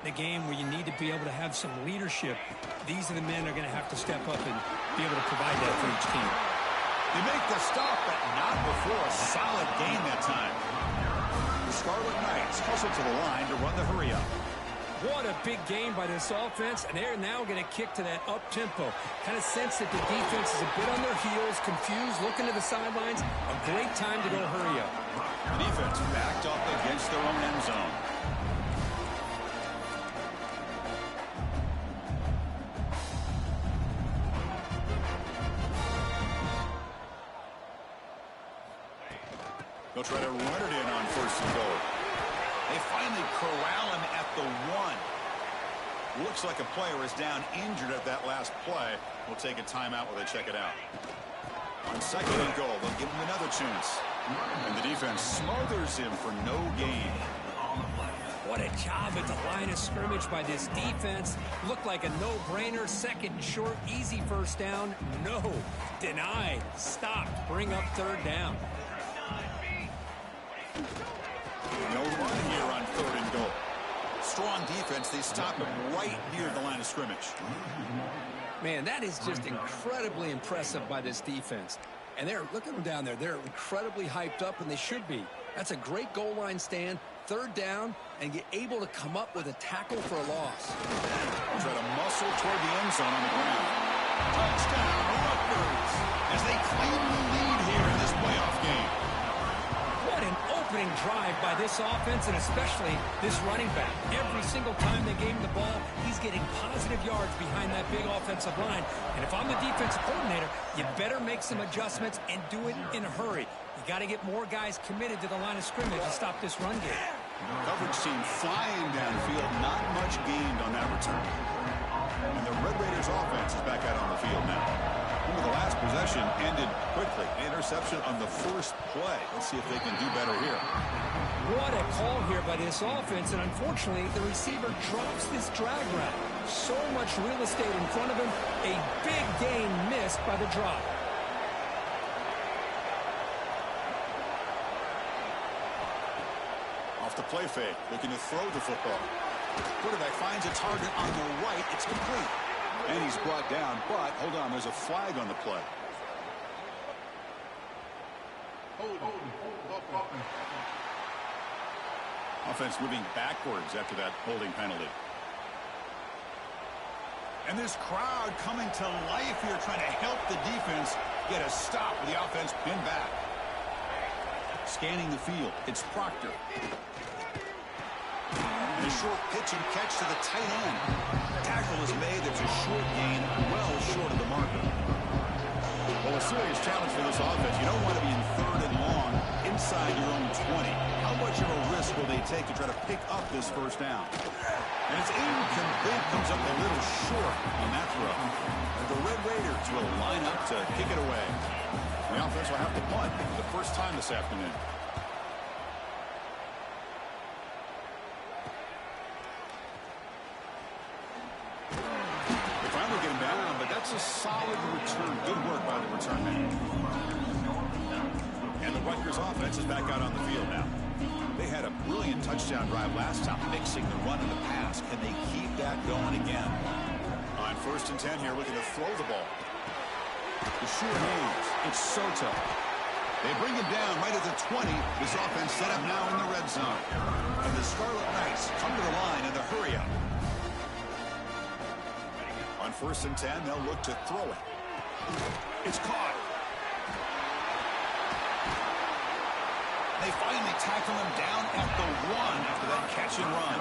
The game where you need to be able to have some leadership. These are the men that are going to have to step up and be able to provide that for each team. They make the stop, but not before a solid gain that time. The Scarlet Knights hustle to the line to run the hurry up. What a big game by this offense, and they're now going to kick to that up-tempo. Kind of sense that the defense is a bit on their heels, confused, looking to the sidelines. A great time to go hurry up. The defense backed up against their own end zone. They'll try to run it in on 1st and goal. They finally corral him at the 1. Looks like a player is down injured at that last play. We'll take a timeout while they check it out. On 2nd and goal, they'll give him another chance. And the defense smothers him for no gain. What a job at the line of scrimmage by this defense. Looked like a no-brainer. 2nd and short, easy 1st down. No, denied, stopped, bring up 3rd down. No run here on 3rd and goal. Strong defense. They stop him right near the line of scrimmage. Man, that is just incredibly impressive by this defense. And look at them down there. They're incredibly hyped up, and they should be. That's a great goal line stand, 3rd down, and get able to come up with a tackle for a loss. Try to muscle toward the end zone on the ground. Touchdown, Rutgers, as they claim the lead here in this playoff game. What an opening drive by this offense, and especially this running back. Every single time they gave him the ball, he's getting positive yards behind that big offensive line. And if I'm the defensive coordinator, you better make some adjustments and do it in a hurry. You got to get more guys committed to the line of scrimmage to stop this run game. Coverage team flying downfield, not much gained on that return. And the Red Raiders offense is back out on the field now. The last possession ended quickly. Interception on the 1st play. Let's see if they can do better here. What a call here by this offense, and unfortunately, the receiver drops this drag route. So much real estate in front of him. A big gain missed by the drop. Off the play fake, looking to throw the football. Quarterback finds a target on the right. It's complete. And he's brought down, but hold on, there's a flag on the play. Offense moving backwards after that holding penalty. And this crowd coming to life here, trying to help the defense get a stop with the offense pinned back. Scanning the field, it's Proctor. And a short pitch and catch to the tight end. Tackle is made. That's a short gain, well short of the marker. Well, a serious challenge for this offense. You don't want to be in 3rd and long inside your own 20. How much of a risk will they take to try to pick up this 1st down? And it's incomplete. Comes up a little short on that throw. And the Red Raiders will line up to kick it away. The offense will have to punt for the 1st time this afternoon. That's a solid return. Good work by the return man. And the Rutgers offense is back out on the field now. They had a brilliant touchdown drive last time, mixing the run and the pass. Can they keep that going again? On 1st and 10 here, looking to throw the ball. The sure hands. It's Soto. They bring him down right at the 20. This offense set up now in the red zone. And the Scarlet Knights come to the line in the hurry up. On 1st and 10, they'll look to throw it. It's caught. They finally tackle him down at the 1 after that catch and run.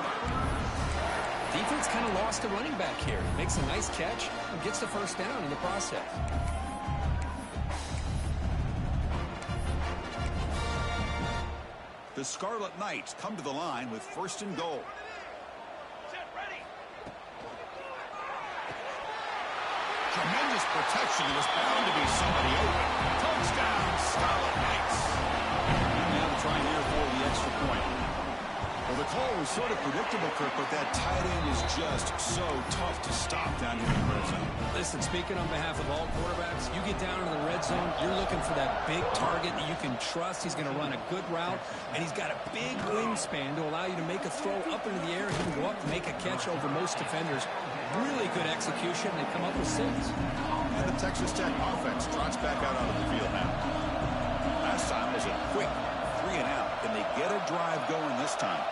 Defense kind of lost a running back here. Makes a nice catch and gets the 1st down in the process. The Scarlet Knights come to the line with 1st and goal. Tremendous protection. There's bound to be somebody open. Touchdown, Scarlet Knights. And now trying here for the extra point. Well, the call was sort of predictable, Kirk, but that tight end is just so tough to stop down here in the red zone. Listen, speaking on behalf of all quarterbacks, you get down into the red zone, you're looking for that big target that you can trust. He's going to run a good route, and he's got a big wingspan to allow you to make a throw up into the air. He can go up and make a catch over most defenders. Really good execution. They come up with 6. And the Texas Tech offense trots back out onto the field now. Last time was a quick 3 and out. Can they get a drive going this time?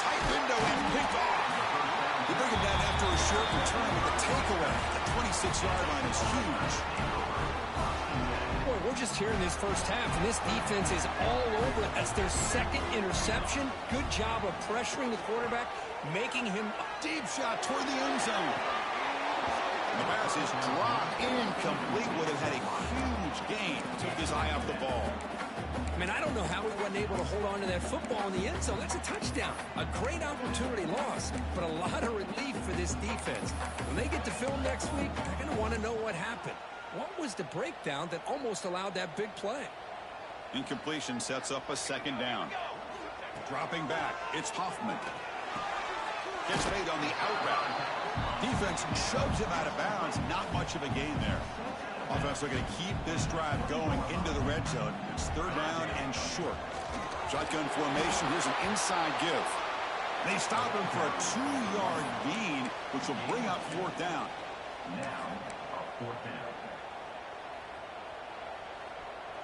Tight window and picked off. They bring him down after a short return with a takeaway. The 26-yard line is huge. Boy, we're just here in this first half, and this defense is all over it. That's their 2nd interception. Good job of pressuring the quarterback, making him Deep shot toward the end zone. And the pass is dropped incomplete. Would have had a huge gain. Took his eye off the ball. I mean, I don't know how he wasn't able to hold on to that football in the end zone. That's a touchdown. A great opportunity lost, but a lot of relief for this defense. When they get to film next week, they're going to want to know what happened. What was the breakdown that almost allowed that big play? Incompletion sets up a 2nd down. Dropping back, it's Hoffman. Gets made on the outbound. Defense shoves him out of bounds. Not much of a gain there. Offense looking to keep this drive going into the red zone. It's 3rd down and short. Shotgun formation. Here's an inside give. They stop him for a 2-yard gain, which will bring up 4th down.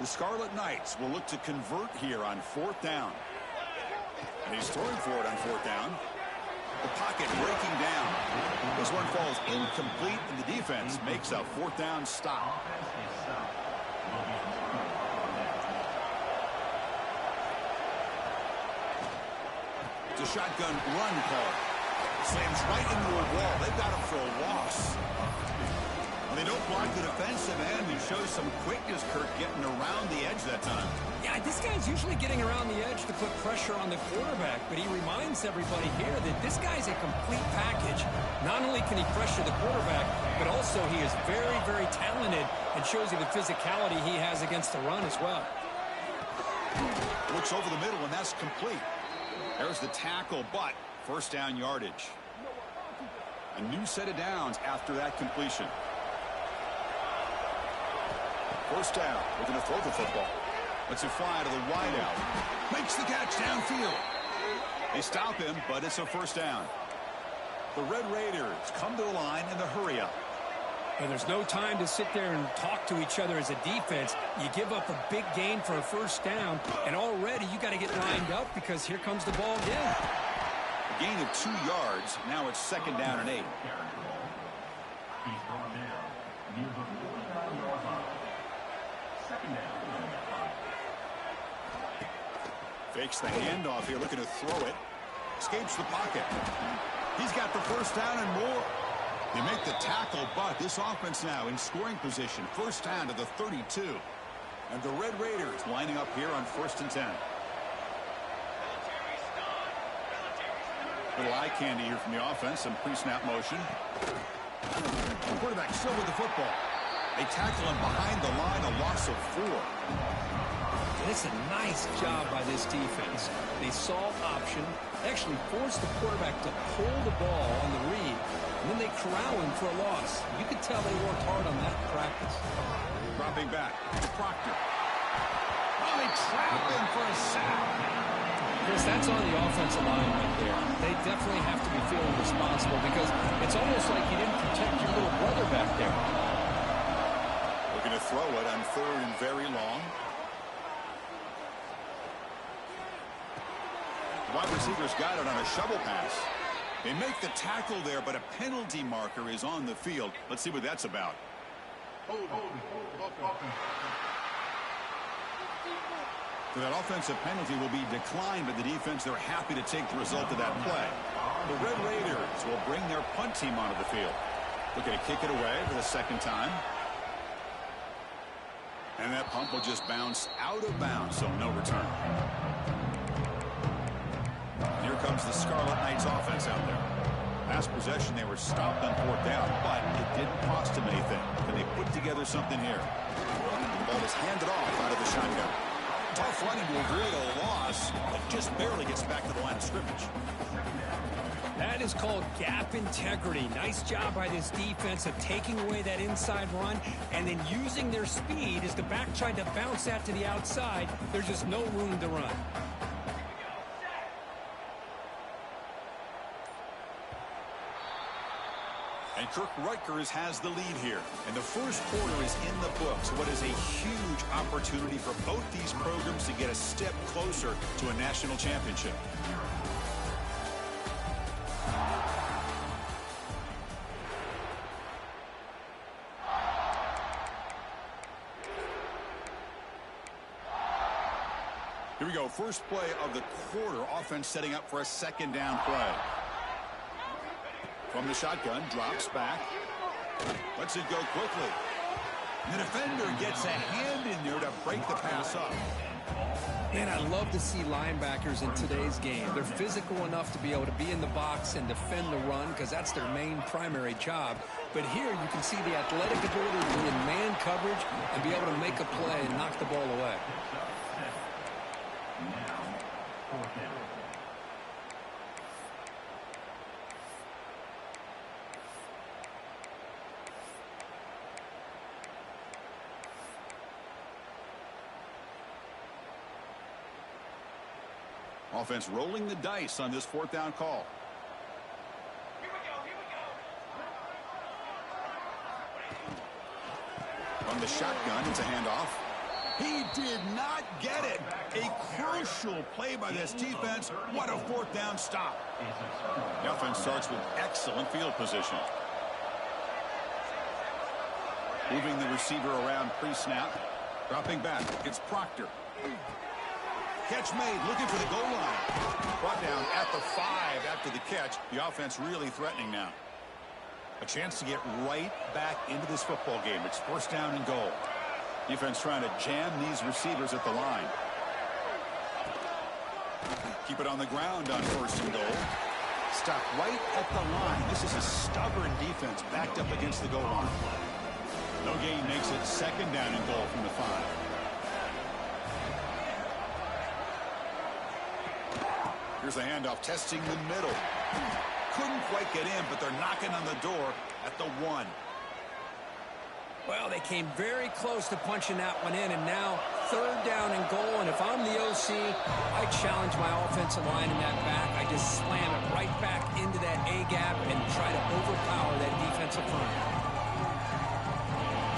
The Scarlet Knights will look to convert here on 4th down. And he's throwing for it on 4th down. The pocket breaking down. This one falls incomplete, and the defense makes a 4th down stop. It's a shotgun run call. Slams right into a wall. They've got him for a loss. They don't block the defensive end. He shows some quickness, Kirk, getting around the edge that time. Yeah, this guy's usually getting around the edge to put pressure on the quarterback, but he reminds everybody here that this guy's a complete package. Not only can he pressure the quarterback, but also he is very, very talented and shows you the physicality he has against the run as well. Looks over the middle, and that's complete. There's the tackle, but 1st down yardage. A new set of downs after that completion. 1st down. We're going to throw the football. Lets it fly to the wideout. Makes the catch downfield. They stop him, but it's a 1st down. The Red Raiders come to the line in the hurry up. And there's no time to sit there and talk to each other as a defense. You give up a big gain for a 1st down, and already you got to get lined up because here comes the ball again. A gain of 2 yards. Now it's 2nd down and 8. Fakes the handoff here, looking to throw it. Escapes the pocket. He's got the 1st down and more. They make the tackle, but this offense now in scoring position. 1st down to the 32. And the Red Raiders lining up here on 1st and 10. Little eye candy here from the offense. Some pre-snap motion. The quarterback still with the football. They tackle him behind the line, a loss of 4. It's a nice job by this defense. They saw option, actually forced the quarterback to pull the ball on the read, and then they corral him for a loss. You could tell they worked hard on that in practice. Dropping back to Proctor. Oh, they trap him for a sack. Chris, that's on the offensive line right there. They definitely have to be feeling responsible because it's almost like you didn't protect your little brother back there. Looking to throw it on 3rd and very long. Wide receivers got it on a shovel pass. They make the tackle there, but a penalty marker is on the field. Let's see what that's about. So that offensive penalty will be declined by the defense. They're happy to take the result of that play. The Red Raiders will bring their punt team onto the field. Looking to kick it away for the 2nd time. And that punt will just bounce out of bounds, so no return. Here comes the Scarlet Knights offense out there. Last possession, they were stopped on 4th down, but it didn't cost them anything. Can they put together something here? ball is handed off out of the shotgun. Tough running to avoid a loss, but just barely gets back to the line of scrimmage. That is called gap integrity. Nice job by this defense of taking away that inside run and then using their speed as the back tried to bounce that to the outside. There's just no room to run. And Kirk Rutgers has the lead here. And the first quarter is in the books. What is a huge opportunity for both these programs to get a step closer to a national championship. Here we go. First play of the quarter. Offense setting up for a second down play. From the shotgun, drops back. Lets it go quickly. The defender gets a hand in there to break the pass up. Man, I love to see linebackers in today's game. They're physical enough to be able to be in the box and defend the run because that's their main primary job. But here you can see the athletic ability to be in man coverage and be able to make a play and knock the ball away. Offense rolling the dice on this fourth down call. From the shotgun, it's a handoff. He did not get it. A crucial play by this defense. What a fourth down stop. The offense starts with excellent field position. Moving the receiver around pre-snap. Dropping back. It's Proctor. Catch made, looking for the goal line. Brought down at the 5 after the catch. The offense really threatening now. A chance to get right back into this football game. It's first down and goal. Defense trying to jam these receivers at the line. Keep it on the ground on first and goal. Stop right at the line. This is a stubborn defense backed up against the goal line. No gain makes it second down and goal from the 5. Here's a handoff, testing the middle. Couldn't quite get in, but they're knocking on the door at the 1. Well, they came very close to punching that one in, and now third down and goal. And if I'm the OC, I challenge my offensive line in that back. I just slam it right back into that A gap and try to overpower that defensive front.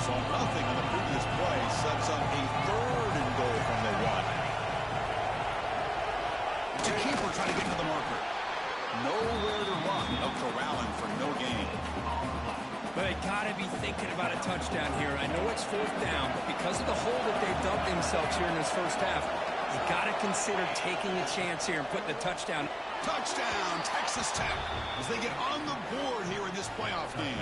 So nothing on the previous play sets up a third and goal from the 1. To keeper trying to get to the marker. Nowhere to run. No corralling for no gain. But they got to be thinking about a touchdown here. I know it's fourth down, but because of the hole that they've dug themselves here in this first half, you got to consider taking a chance here and putting the touchdown. Touchdown, Texas Tech, as they get on the board here in this playoff game.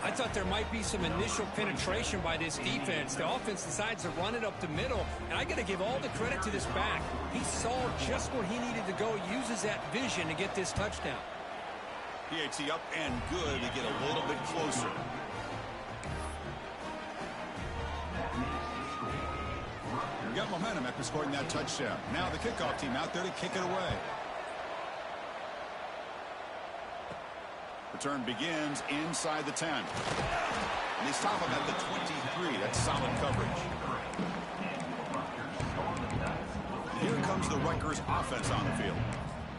I thought there might be some initial penetration by this defense. The offense decides to run it up the middle, and I got to give all the credit to this back. He saw just where he needed to go, uses that vision to get this touchdown. PAT up and good to get a little bit closer. We got momentum after scoring that touchdown. Now the kickoff team out there to kick it away. Return begins inside the 10. And they stop him at the 23. That's solid coverage. Here comes the Rutgers offense on the field.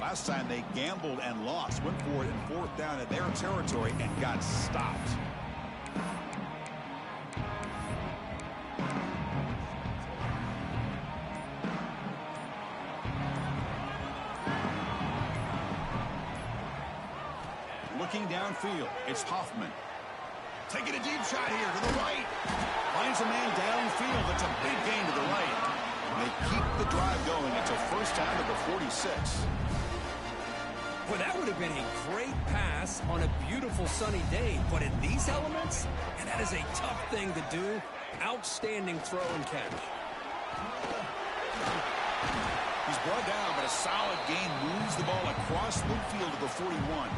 Last time they gambled and lost. Went for it in fourth down in their territory and got stopped. Looking downfield, it's Hoffman. Taking a deep shot here to the right. Finds a man downfield. That's a big gain to the right. And they keep the drive going until first down to the 46. Well, that would have been a great pass on a beautiful sunny day. But in these elements, and that is a tough thing to do. Outstanding throw and catch. He's brought down, but a solid gain moves the ball across midfield to the 41.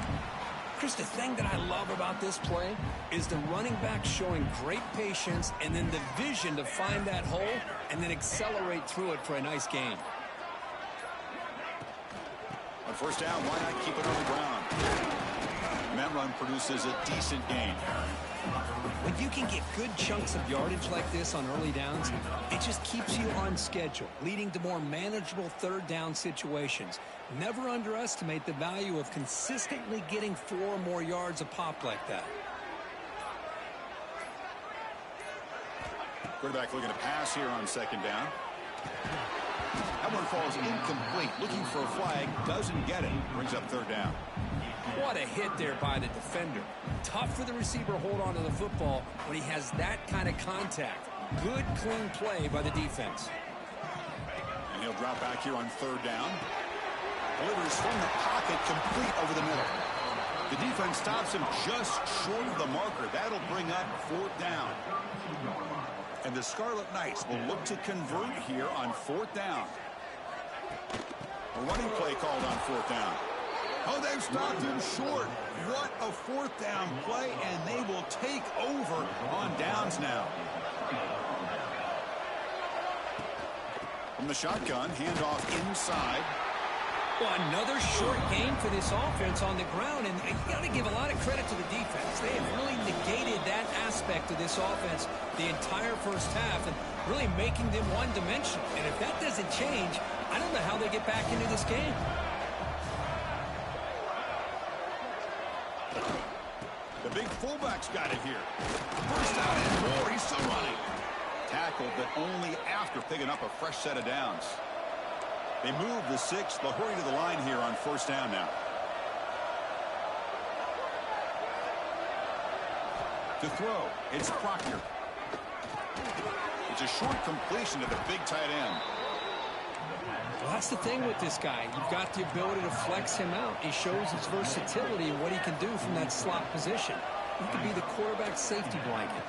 Chris, the thing that I love about this play is the running back showing great patience and then the vision to find that hole and then accelerate through it for a nice gain. On first down, why not keep it on the ground? And that run produces a decent gain. When you can get good chunks of yardage like this on early downs, it just keeps you on schedule, leading to more manageable third down situations. Never underestimate the value of consistently getting 4 or more yards a pop like that. Quarterback looking to pass here on second down. That one falls incomplete. Looking for a flag, doesn't get it. Brings up third down. What a hit there by the defender. Tough for the receiver to hold on to the football when he has that kind of contact. Good, clean play by the defense. And he'll drop back here on third down. Delivers from the pocket, complete over the middle. The defense stops him just short of the marker. That'll bring up fourth down. And the Scarlet Knights will look to convert here on fourth down. A running play called on fourth down. Oh, they've stopped him short. What a fourth down play, and they will take over on downs now. From the shotgun, handoff inside. Well, another short game for this offense on the ground, and you got to give a lot of credit to the defense. They have really negated that aspect of this offense the entire first half and really making them one-dimensional. And if that doesn't change, I don't know how they get back into this game. The big fullback's got it here. First down and more. He's still running. Tackled, but only after picking up a fresh set of downs. They move the 6. They'll hurry to the line here on first down now. To throw, it's Proctor. It's a short completion to the big tight end. Well, that's the thing with this guy. You've got the ability to flex him out. He shows his versatility and what he can do from that slot position. He could be the quarterback's safety blanket.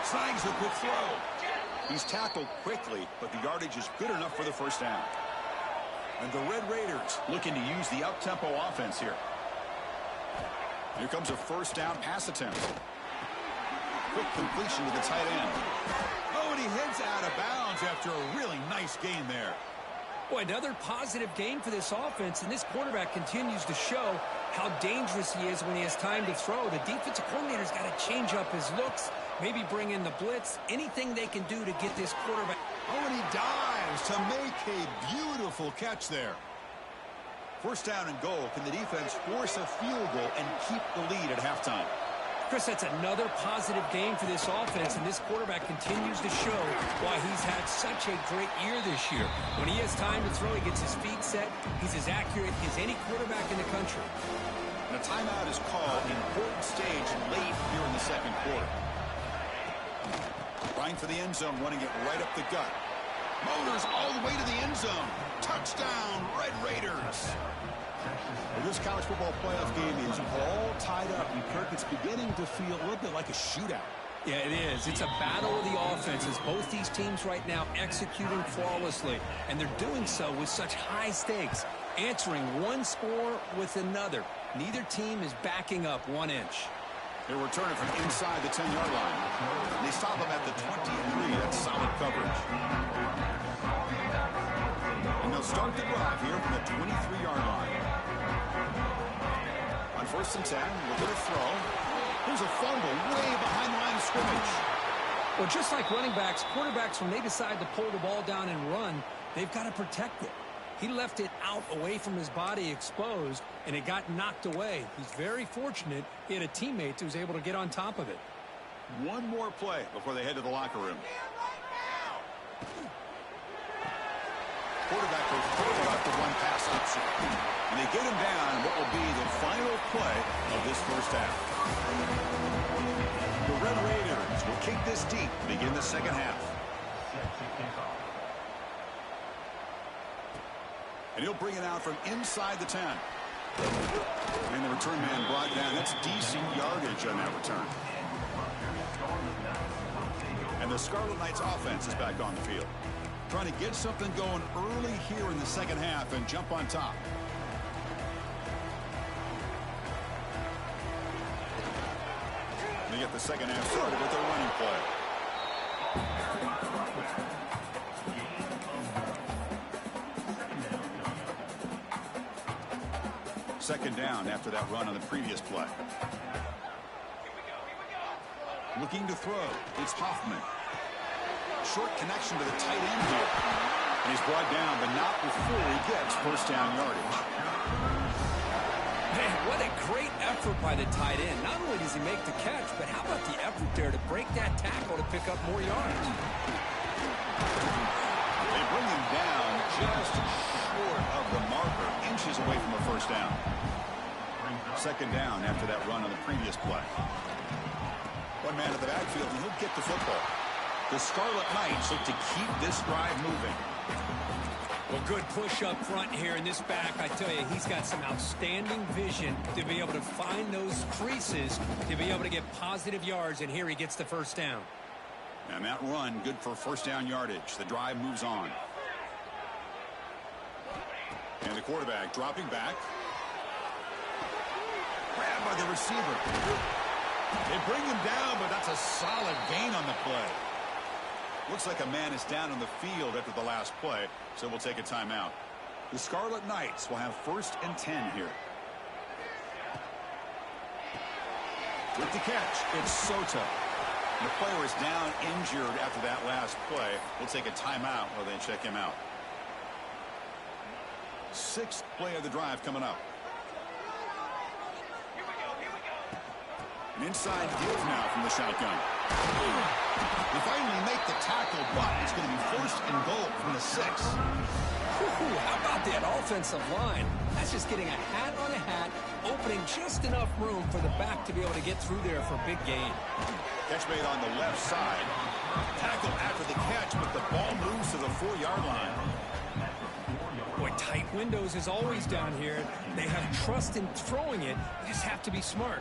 Snags a quick throw. He's tackled quickly, but the yardage is good enough for the first down. And the Red Raiders looking to use the up-tempo offense here. Here comes a first down pass attempt. Quick completion to the tight end. Oh, and he heads out of bounds after a really nice gain there. Boy, another positive game for this offense, and this quarterback continues to show how dangerous he is when he has time to throw. The defensive coordinator's got to change up his looks, maybe bring in the blitz, anything they can do to get this quarterback. Oh, and he dives to make a beautiful catch there. First down and goal. Can the defense force a field goal and keep the lead at halftime? Chris, that's another positive game for this offense, and this quarterback continues to show why he's had such a great year this year. When he has time to throw, he gets his feet set. He's as accurate as any quarterback in the country. And a timeout is called, an important stage late here in the second quarter. Trying for the end zone, running it right up the gut. Motors all the way to the end zone. Touchdown, Red Raiders. Well, this college football playoff game is all tied up, and Kirk, it's beginning to feel a little bit like a shootout. Yeah, it is. It's a battle of the offenses. Both these teams right now executing flawlessly, and they're doing so with such high stakes, answering one score with another. Neither team is backing up 1 inch. They're returning from inside the 10-yard line. And they stop them at the 23. That's solid coverage. And they'll start the drive here from the 23-yard line. On first and 10, look at a throw. There's a fumble way behind the line of scrimmage. Well, just like running backs, quarterbacks, when they decide to pull the ball down and run, they've got to protect it. He left it out away from his body exposed, and it got knocked away. He's very fortunate he had a teammate who was able to get on top of it. One more play before they head to the locker room. Quarterback goes forward after one pass option. And they get him down what will be the final play of this first half. The Red Raiders will kick this deep to begin the second half. And he'll bring it out from inside the 10. And the return man brought down. That's decent yardage on that return. And the Scarlet Knights offense is back on the field, trying to get something going early here in the second half and jump on top. They get the second half started with a running play. Second down after that run on the previous play. Looking to throw. It's Hoffman. Short connection to the tight end here. And he's brought down, but not before he gets first down yardage. Man, what a great effort by the tight end. Not only does he make the catch, but how about the effort there to break that tackle to pick up more yards? They bring him down just short of the marker, inches away from a first down. Second down after that run on the previous play. One man in the backfield, and he'll get the football. The Scarlet Knights look to keep this drive moving. Well, good push up front here in this back. I tell you, he's got some outstanding vision to be able to find those creases, to be able to get positive yards, and here he gets the first down. And that run, good for first down yardage. The drive moves on. And the quarterback dropping back. Grabbed by the receiver. They bring him down, but that's a solid gain on the play. Looks like a man is down on the field after the last play, so we'll take a timeout. The Scarlet Knights will have 1st and 10 here. With the catch, it's Soto. The player is down injured after that last play. We'll take a timeout while they check him out. 6th play of the drive coming up. An inside give now from the shotgun. They finally make the tackle, but it's going to be 1st and goal from the 6. How about that offensive line? That's just getting a hat on a hat, opening just enough room for the back to be able to get through there for a big gain. Catch made on the left side. Tackle after the catch, but the ball moves to the 4-yard line. Boy, tight windows is always down here. They have trust in throwing it. You just have to be smart.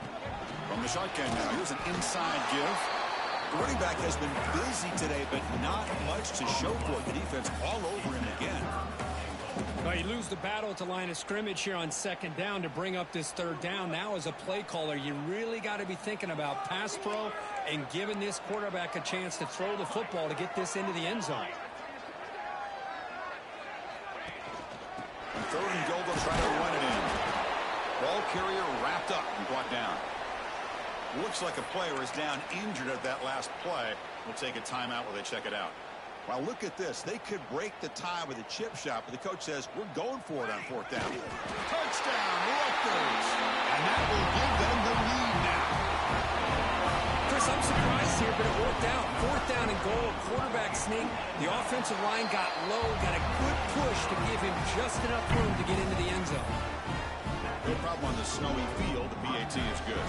From the shotgun now, here's an inside give. The running back has been busy today, but not much to show for it. The defense all over him again. Well, you lose the battle at the line of scrimmage here on 2nd down to bring up this 3rd down. Now, as a play caller, you really got to be thinking about pass pro and giving this quarterback a chance to throw the football to get this into the end zone. On 3rd and goal, they'll try to run it in. Ball carrier wrapped up and brought down. Looks like a player is down injured at that last play. We'll take a timeout while they check it out. Well, look at this. They could break the tie with a chip shot, but the coach says, we're going for it on 4th down. Touchdown, Rutgers. And that will give them the lead now. Chris, I'm surprised here, but it worked out. 4th down and goal, quarterback sneak. The offensive line got low, got a good push to give him just enough room to get into the end zone. No problem on the snowy field. The PAT is good.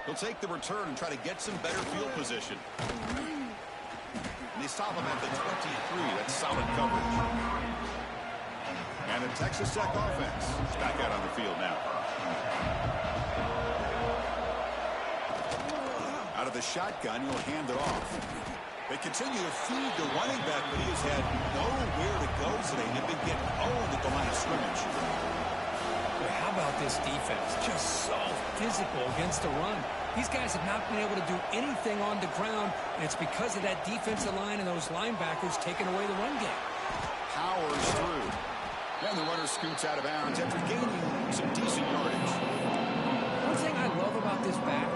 He'll take the return and try to get some better field position. And they stop him at the 23. That's solid coverage. And the Texas Tech offense is back out on the field now. Out of the shotgun, he'll hand it off. They continue to feed the running back, but he has had nowhere to go today. They've been getting owned at the line of scrimmage. How about this defense? Just so physical against the run. These guys have not been able to do anything on the ground, and it's because of that defensive line and those linebackers taking away the run game. Powers through. And the runner scoots out of bounds after gaining some decent yardage. One thing I love about this back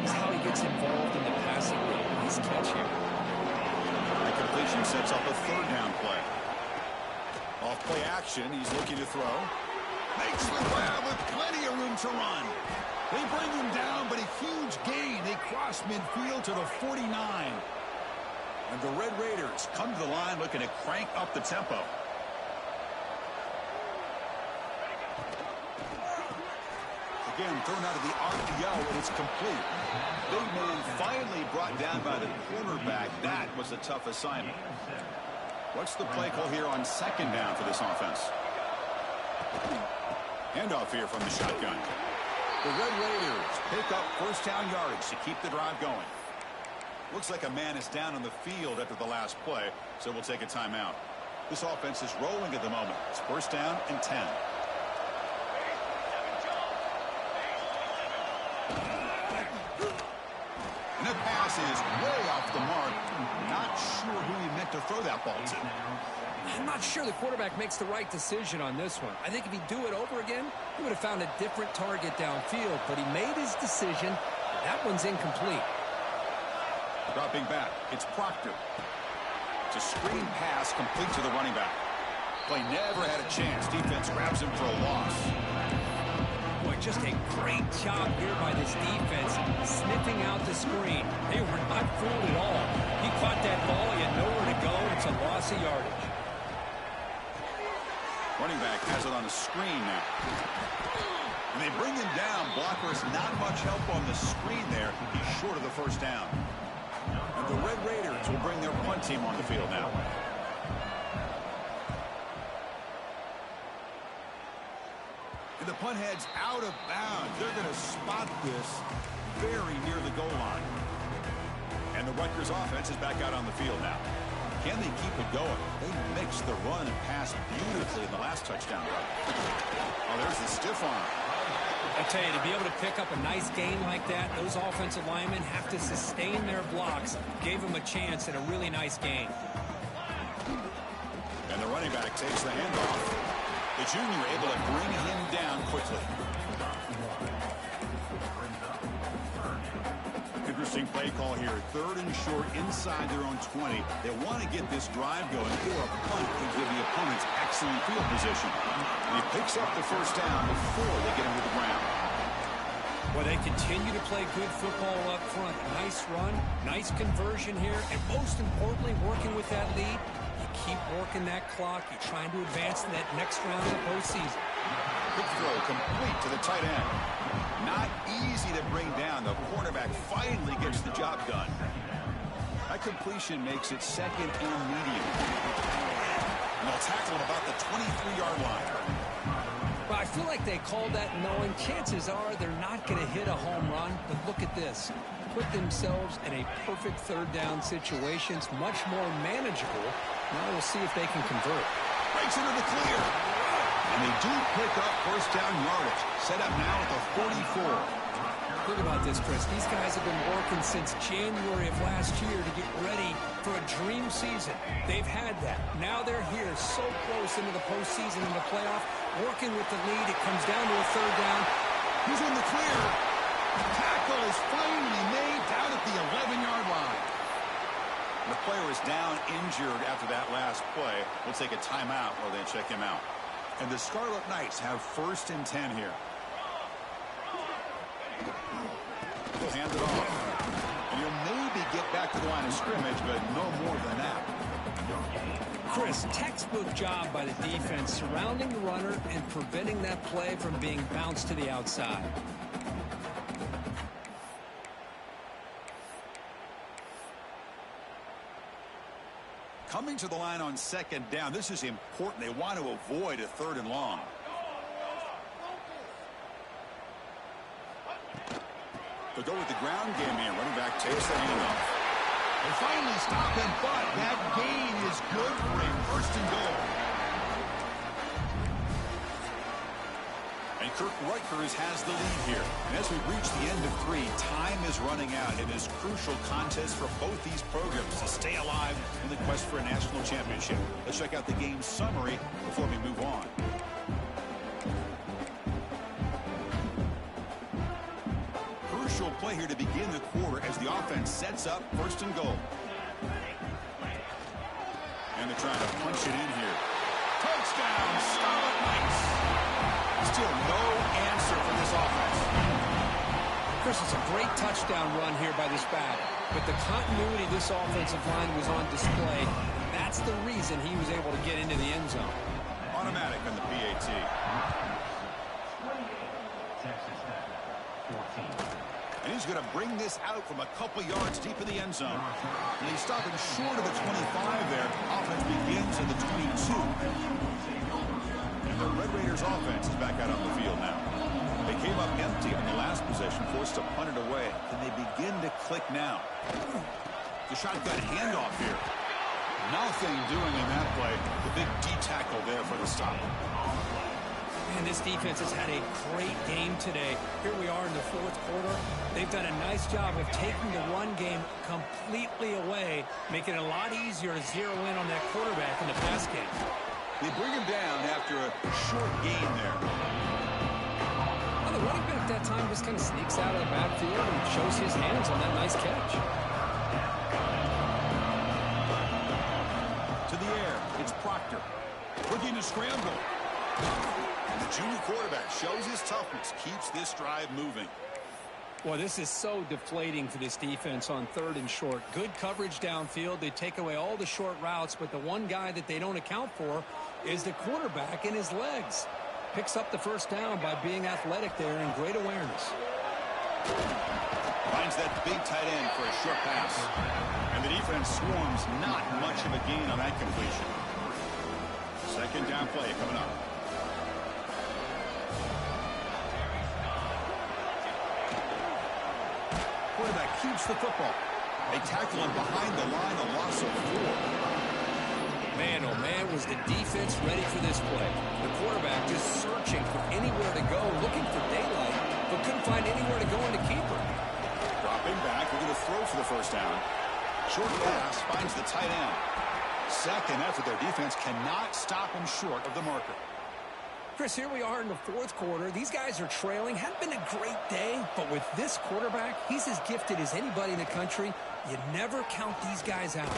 is how he gets involved in the passing game. Nice catch here. The completion sets up a 3rd down play. Off play action, he's looking to throw. Makes the grab with plenty of room to run. They bring him down, but a huge gain. They cross midfield to the 49. And the Red Raiders come to the line looking to crank up the tempo. Again, thrown out of the RPO, and it's complete. Big man finally brought down by the cornerback. That was a tough assignment. What's the play call here on 2nd down for this offense? Handoff here from the shotgun. The Red Raiders pick up first down yardage to keep the drive going. Looks like a man is down on the field after the last play, so we'll take a timeout. This offense is rolling at the moment. It's first down and 10. And the pass is way off the mark. Not sure who he meant to throw that ball to. I'm not sure the quarterback makes the right decision on this one. I think if he'd do it over again, he would have found a different target downfield. But he made his decision. That one's incomplete. Dropping back, it's Proctor. It's a screen pass complete to the running back. Play never had a chance. Defense grabs him for a loss. Boy, just a great job here by this defense, sniffing out the screen. They were not fooled at all. He caught that ball, he had nowhere to go. It's a loss of yardage. Running back has it on a screen now. And they bring him down. Blockers not much help on the screen there. He's short of the first down. And the Red Raiders will bring their punt team on the field now. And the punt head's out of bounds. They're going to spot this very near the goal line. And the Rutgers offense is back out on the field now. Can they keep it going? They mixed the run and pass beautifully in the last touchdown run. Oh, there's the stiff arm. I tell you, to be able to pick up a nice gain like that, those offensive linemen have to sustain their blocks. Gave them a chance at a really nice gain. And the running back takes the handoff. The junior able to bring him down quickly. Interesting play call here. Third and short inside their own 20. They want to get this drive going, or a punt could give the opponents excellent field position. And he picks up the first down before they get him to the ground. Well, they continue to play good football up front. Nice run, nice conversion here, and most importantly, working with that lead. You keep working that clock. You're trying to advance in that next round of the postseason. Quick throw complete to the tight end. Not easy to bring down. The cornerback finally gets the job done. That completion makes it second and medium. And they'll tackle him about the 23-yard line. Well, I feel like they called that knowing chances are they're not going to hit a home run. But look at this. Put themselves in a perfect third down situation. It's much more manageable. Now we'll see if they can convert. Breaks into the clear. And they do pick up first down yardage. Set up now at the 44. Think about this, Chris. These guys have been working since January of last year to get ready for a dream season. They've had that. Now they're here so close into the postseason and the playoff, working with the lead. It comes down to a third down. He's in the clear. Tackle is finally made down at the 11-yard line. The player is down injured after that last play. We'll take a timeout while they check him out. And the Scarlet Knights have first and 10 here. He'll hand it off. And he'll maybe get back to the line of scrimmage, but no more than that. Chris, textbook job by the defense surrounding the runner and preventing that play from being bounced to the outside. Coming to the line on second down. This is important. They want to avoid a third and long. They'll go with the ground game here. Running back takes the handoff. They finally stop him, but that gain is good for a first and goal. And Kirk Rutgers has the lead here. And as we reach the end of 3, time is running out in this crucial contest for both these programs to stay alive in the quest for a national championship. Let's check out the game summary before we move on. Crucial play here to begin the quarter as the offense sets up first and goal. And they're trying to punch it in here. Touchdown, Scarlet Knights. Still no answer for this offense. Chris, it's a great touchdown run here by this back, but the continuity of this offensive line was on display. That's the reason he was able to get into the end zone. Automatic on the PAT. And he's going to bring this out from a couple yards deep in the end zone. And he's stopping short of the 25 there. Offense begins at the 22. And the Red Raiders offense is back out on the field now. They came up empty on the last possession, forced to punt it away. Can they begin to click now? The shotgun handoff here. Nothing doing in that play. The big D tackle there for the stop. Man, this defense has had a great game today. Here we are in the fourth quarter. They've done a nice job of taking the run game completely away, making it a lot easier to zero in on that quarterback in the pass game. They bring him down after a short gain there. Well, the running back at that time just kind of sneaks out of the backfield and shows his hands on that nice catch. To the air, it's Proctor. Looking to scramble. And the junior quarterback shows his toughness, keeps this drive moving. Well, this is so deflating for this defense on 3rd and short. Good coverage downfield. They take away all the short routes, but the one guy that they don't account for is the quarterback and his legs. Picks up the first down by being athletic there and great awareness. Finds that big tight end for a short pass. And the defense swarms, not much of a gain on that completion. Second down play coming up. Quarterback keeps the football. They tackle him behind the line, a loss of 4. Man, oh man, was the defense ready for this play. The quarterback just searching for anywhere to go, looking for daylight, but couldn't find anywhere to go in the keeper. Dropping back, we're going to throw for the first down. Short pass finds the tight end. Second effort, their defense cannot stop him short of the marker. Chris, here we are in the fourth quarter. These guys are trailing. Hadn't been a great day, but with this quarterback, he's as gifted as anybody in the country. You never count these guys out.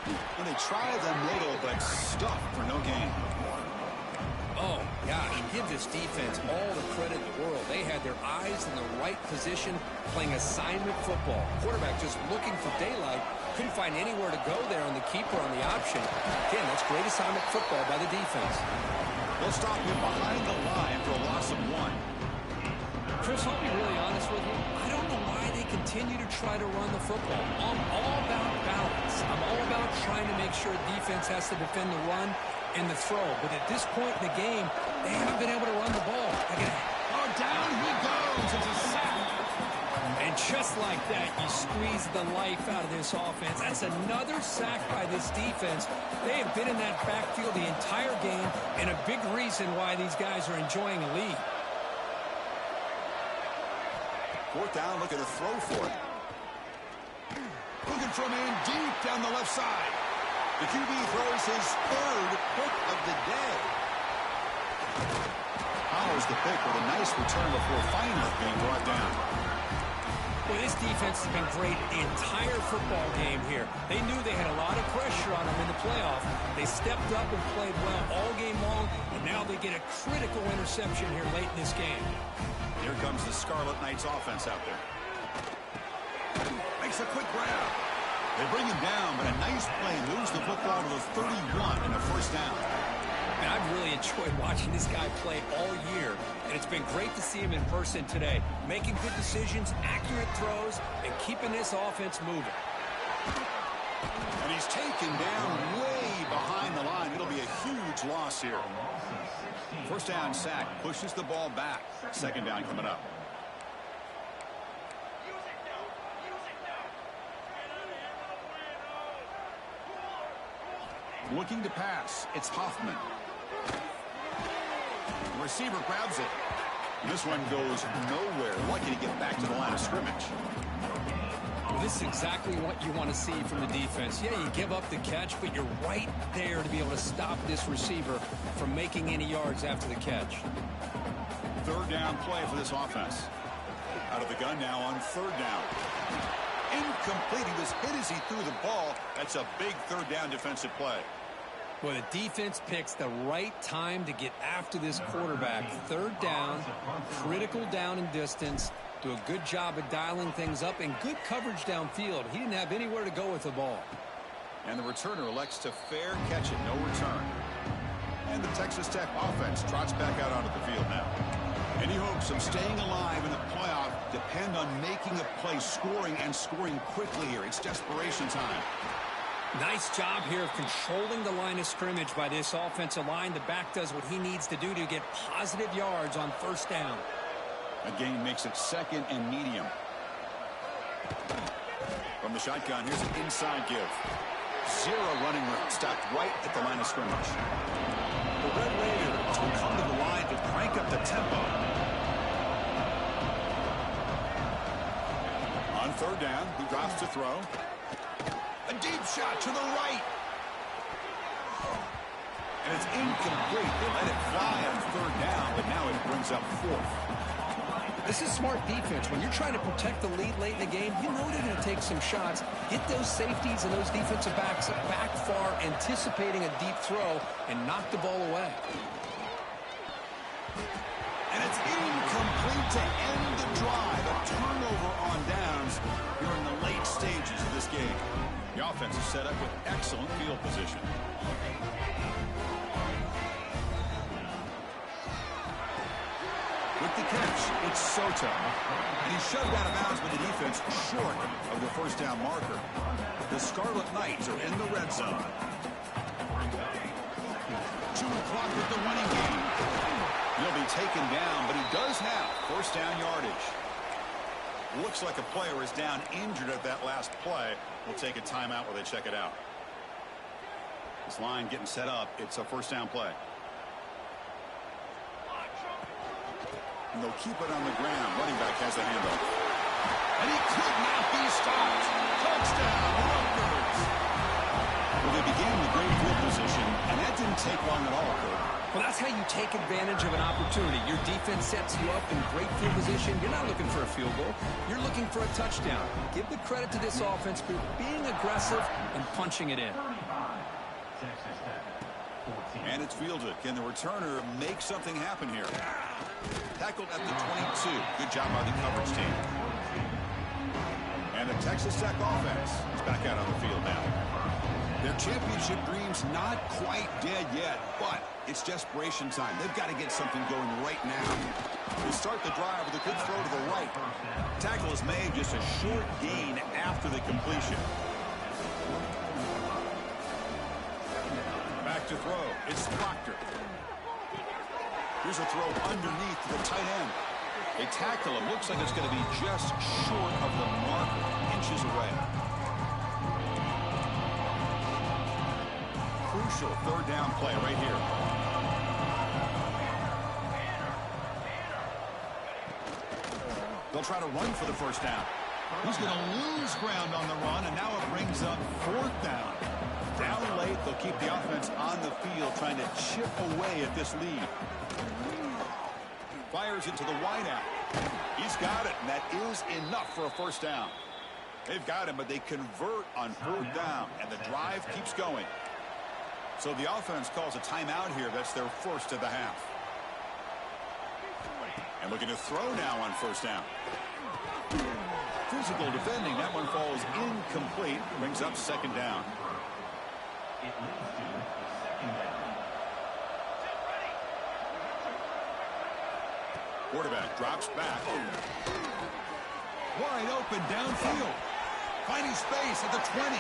And they try them little, but stuff for no gain. Oh, gosh, give this defense all the credit in the world. They had their eyes in the right position, playing assignment football. Quarterback just looking for daylight. Couldn't find anywhere to go there on the keeper on the option. Again, that's great assignment football by the defense. They'll stop him behind the line for a loss of 1. Chris, I'll be really honest with you. I don't know why they continue to try to run the football. I'm all about balance. I'm all about trying to make sure defense has to defend the run and the throw. But at this point in the game, they haven't been able to run the ball. Oh, down he goes. It's a sack. And just like that, you squeeze the life out of this offense. That's another sack by this defense. They have been in that backfield the entire game, and a big reason why these guys are enjoying a lead. Fourth down, looking to throw for it. Looking from in deep down the left side. The QB throws his 3rd pick of the day. Powers the pick with a nice return before finally being brought down. Well, this defense has been great the entire football game here. They knew they had a lot of pressure on them in the playoff. They stepped up and played well all game long, and now they get a critical interception here late in this game. Here comes the Scarlet Knights offense out there. Makes a quick grab. They bring him down, but a nice play moves the football to the 31 and a first down. And I've really enjoyed watching this guy play all year, and it's been great to see him in person today, making good decisions, accurate throws, and keeping this offense moving. And he's taken down way behind the line. It'll be a huge loss here. First down sack, pushes the ball back. Second down coming up. Looking to pass, it's Hoffman. The receiver grabs it. This one goes nowhere. Lucky to get back to the line of scrimmage. Well, this is exactly what you want to see from the defense. Yeah, you give up the catch, but you're right there to be able to stop this receiver from making any yards after the catch. Third down play for this offense. Out of the gun now on third down. Incomplete. He was hit as he threw the ball. That's a big third down defensive play. Well, the defense picks the right time to get after this quarterback. Third down, critical down and distance. Do a good job of dialing things up and good coverage downfield. He didn't have anywhere to go with the ball. And the returner elects to fair catch it. No return. And the Texas Tech offense trots back out onto the field now. Any hopes of staying alive in the playoff depend on making a play, scoring, and scoring quickly here. It's desperation time. Nice job here of controlling the line of scrimmage by this offensive line. The back does what he needs to do to get positive yards on first down. A gain makes it second and medium. From the shotgun, here's an inside give. Zero running room, stopped right at the line of scrimmage. The Red Raiders will come to the line to crank up the tempo. On third down, he drops to throw. A deep shot to the right. And it's incomplete. They let it fly on third down, but now it brings up fourth. This is smart defense. When you're trying to protect the lead late in the game, you know they're going to take some shots. Get those safeties and those defensive backs back far, anticipating a deep throw, and knock the ball away. And it's incomplete to end the drive. A turnover on downs here in the late stages of this game. The offense is set up with excellent field position. With the catch, it's Soto. And he's shoved out of bounds by the defense short of the first down marker. The Scarlet Knights are in the red zone. 2 o'clock with the running game. He'll be taken down, but he does have first down yardage. Looks like a player is down injured at that last play. We'll take a timeout while they check it out. This line getting set up. It's a first down play. And they'll keep it on the ground. Running back has the handoff. And he could not be stopped. Touchdown, Rutgers. Well, they began in the great field position, and that didn't take long at all, Kurt. Well, that's how you take advantage of an opportunity. Your defense sets you up in great field position. You're not looking for a field goal. You're looking for a touchdown. Give the credit to this offense for being aggressive and punching it in. And it's fielded. Can the returner make something happen here? Tackled at the 22. Good job by the coverage team. And the Texas Tech offense is back out on the field now. Their championship dream's not quite dead yet, but it's desperation time. They've got to get something going right now. They start the drive with a good throw to the right. Tackle is made, just a short gain after the completion. Back to throw. It's Proctor. Here's a throw underneath to the tight end. They tackle him. Looks like it's going to be just short of the marker, inches away. Crucial third down play right here. They'll try to run for the first down. He's going to lose ground on the run, and now it brings up fourth down. Down late, they'll keep the offense on the field, trying to chip away at this lead. Fires into the wideout. He's got it, and that is enough for a first down. They've got him, but they convert on fourth down, and the drive keeps going. So the offense calls a timeout here. That's their first of the half. And looking to throw now on first down. Physical defending. That one falls incomplete. Brings up second down. Quarterback drops back. Wide open downfield. Finding space at the 20.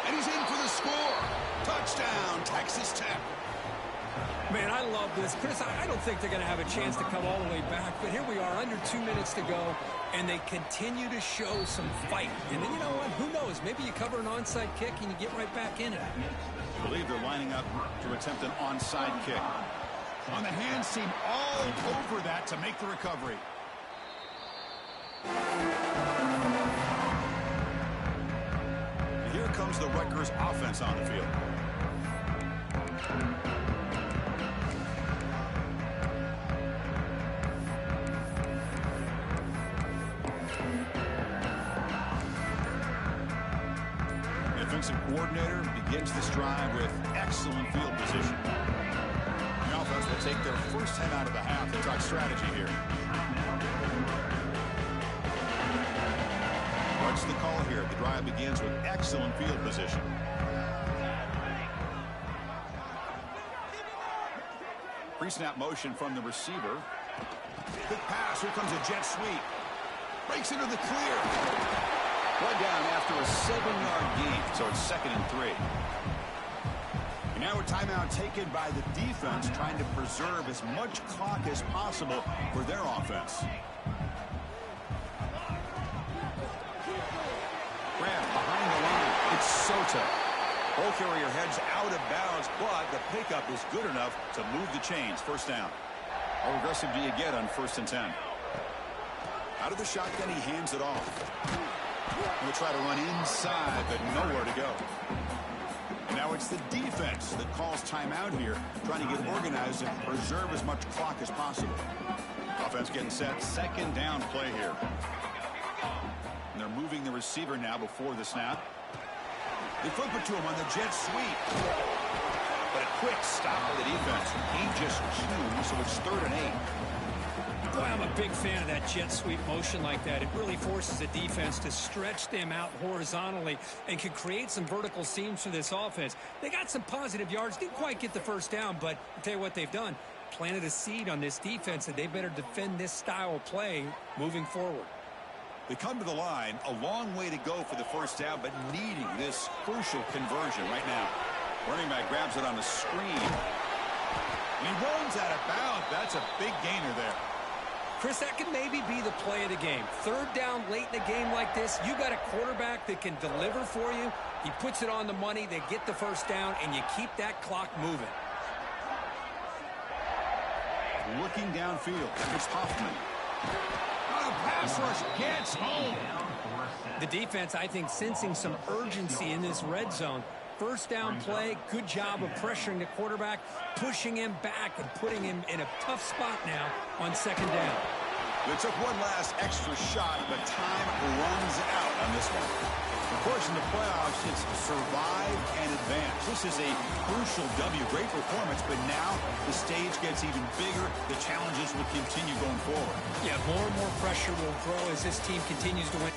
And he's in for the score. Touchdown, Texas Tech. Man, I love this. Chris, I don't think they're going to have a chance to come all the way back, but here we are, under 2 minutes to go, and they continue to show some fight. And then, you know what? Who knows? Maybe you cover an onside kick and you get right back in it. I believe they're lining up to attempt an onside kick. On the hand seam all over that to make the recovery. Here comes the Rutgers offense on the field. The offensive coordinator begins this drive with excellent field position. The offense will take their first time out of the half. They talk strategy here. What's the call here? The drive begins with excellent field position. Pre-snap motion from the receiver. Quick pass. Here comes a jet sweep. Breaks into the clear. One down after a 7-yard gain, so it's 2nd and 3. And now a timeout taken by the defense, trying to preserve as much clock as possible for their offense. Grab behind the line. It's Minnesota. Ball carrier heads out of bounds, but the pickup is good enough to move the chains. First down. How aggressive do you get on 1st and 10? Out of the shotgun, he hands it off. He'll try to run inside, but nowhere to go. And now it's the defense that calls timeout here, trying to get organized and preserve as much clock as possible. Offense getting set. 2nd down play here. And they're moving the receiver now before the snap. They flip it to him on the jet sweep. But a quick stop by the defense. He just chewed, so it's 3rd and 8. Boy, I'm a big fan of that jet sweep motion like that. It really forces the defense to stretch them out horizontally and can create some vertical seams for this offense. They got some positive yards. Didn't quite get the first down, but I'll tell you what they've done. Planted a seed on this defense, and they better defend this style of play moving forward. They come to the line, a long way to go for the first down, but needing this crucial conversion right now. Running back grabs it on the screen. And he runs out of bounds. That's a big gainer there. Chris, that could maybe be the play of the game. 3rd down late in a game like this, you got a quarterback that can deliver for you. He puts it on the money, they get the first down, and you keep that clock moving. Looking downfield, it's Hoffman. Pass rush gets home. The defense, I think, sensing some urgency in this red zone. 1st down play, good job of pressuring the quarterback, pushing him back and putting him in a tough spot now on 2nd down. They took one last extra shot, but time runs out on this one. Of course, in the playoffs, it's survive and advance. This is a crucial W. Great performance, but now the stage gets even bigger. The challenges will continue going forward. Yeah, more and more pressure will grow as this team continues to win.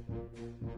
it.